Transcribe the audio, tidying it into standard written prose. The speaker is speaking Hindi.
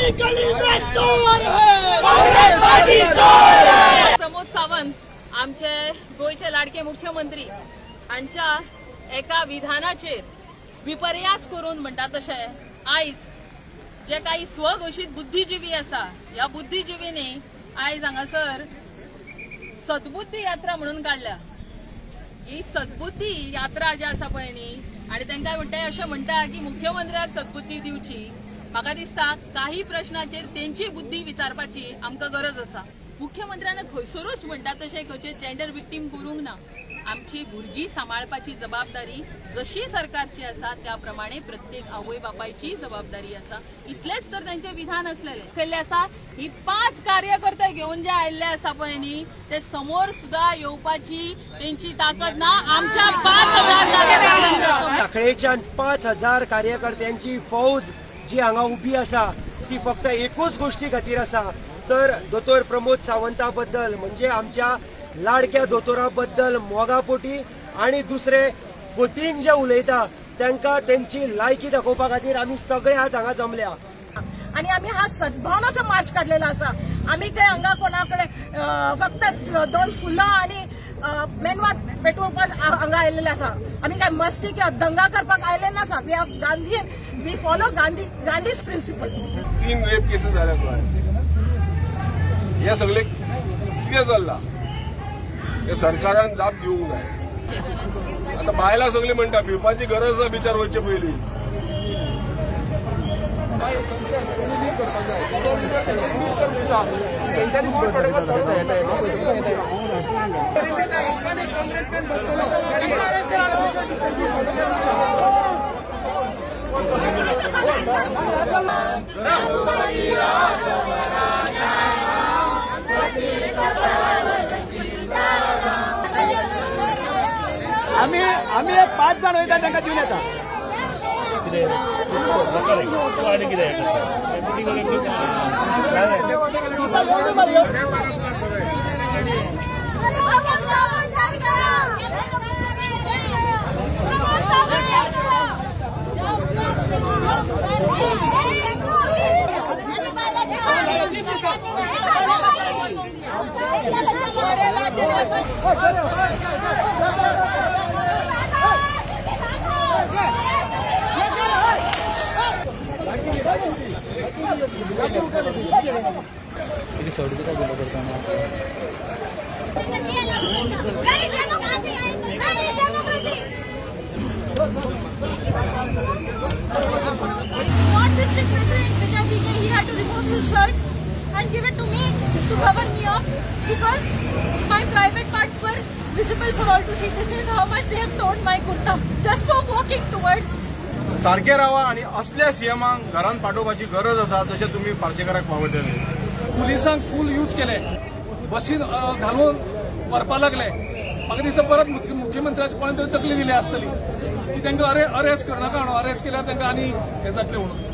गली गली में शोर है, कांग्रेस पार्टी चोर है। प्रमोद सावंत आमचे गोयचे लाडके मुख्यमंत्री हांच्या एका विधानाचेर विपर्यास करून म्हणटा तशें आयज जे काही स्वघोषित बुद्धिजीवी आसा ह्या बुद्धिजीवींनी आयज हांगासर सद्बुद्धी यात्रा म्हणून काढल्या। ही सद्बुद्धी यात्रा जी आसा पळय न्ही आनी तांकां म्हणटा अशें म्हणटा की मुख्यमंत्र्याक सद्बुद्धी दिवची। म्हाका दिसता काही प्रश्नाचेर तेंची बुद्धी विचारपाची आमकां गरज आसा। मुख्यमंत्र्यान खंयसरूच म्हणटा तशें खंयचे जेंडर विक्टीम करूंक ना। आमची भुरगीं सांबाळपाची जबाबदारी जशी सरकारची आसा त्या प्रमाणे प्रत्येक आवय बापायची जबाबदारी आसा। इतलेच तर तांचे विधान असलेले केल्ले आसा। ही 5 कार्यकर्ते घेऊन जे आयिल्ले आसा पळय न्ही ते समोर सुद्धा येवपाची तेंची ताकद ना। आमच्या 5000 कार्यकर्त्यांच्या साखळेच्यान 5000 कार्यकर्त्यांची फौज जी हांगा उभी आसा ती फक्त एकूच गोष्टी खातीर आसा तर दोतोर प्रमोद सावंता बद्दल म्हणजे आमच्या लाडक्या दोतोरा बद्दल मोगापोटी आणि दुसरे फटीन जे उलयता तांकां त्यांची लायकी दाखोवपा खातीर आमी सगळे आज हांगा जमल्या आणि आम्ही हा सद्भावनाचा मार्च काढलेला असा। आम्ही काही हांगा कोणाकडे फक्त 2 फुलां आणि मेनवात पेटोवपाक हांगा आयिल्ले आसा। आम्ही काय मस्ती किंवा दंगा करपाक आयिल्ले नासा। We have Gandhi, we follow Gandhi's principle. 3 rape cases झाल्या गोंयांत। हे सगळे कितें चल्लां हे सरकारान जाप दिवंक जाय। आता बायलां सगळीं म्हणटा भिवपाची गरज आसा बिचार वयचे पयलीं। आम्ही 5 जण वयता तांकां दिवन येता। He had to remove his shirt and give it to me to cover me up because my private parts were visible for all to see. This is how much they have torn my kurta just for walking towards. सारखे राहा आणि असल्या सीएमांक घरांत पाठोवपाची गरज आसा तशें तुमी पार्सेकाराक पावयतले। पुलिसांक फुल यूज केले, बसीन घालून व्हरपा लागले। म्हाका दिसता परत मुख्यमंत्र्याची कोणी तरी तकली दिली आसतली की तांकां अरेस्ट करनाका म्हणून। अरेस्ट केल्यार तांकां आनी हे जातलें म्हणून।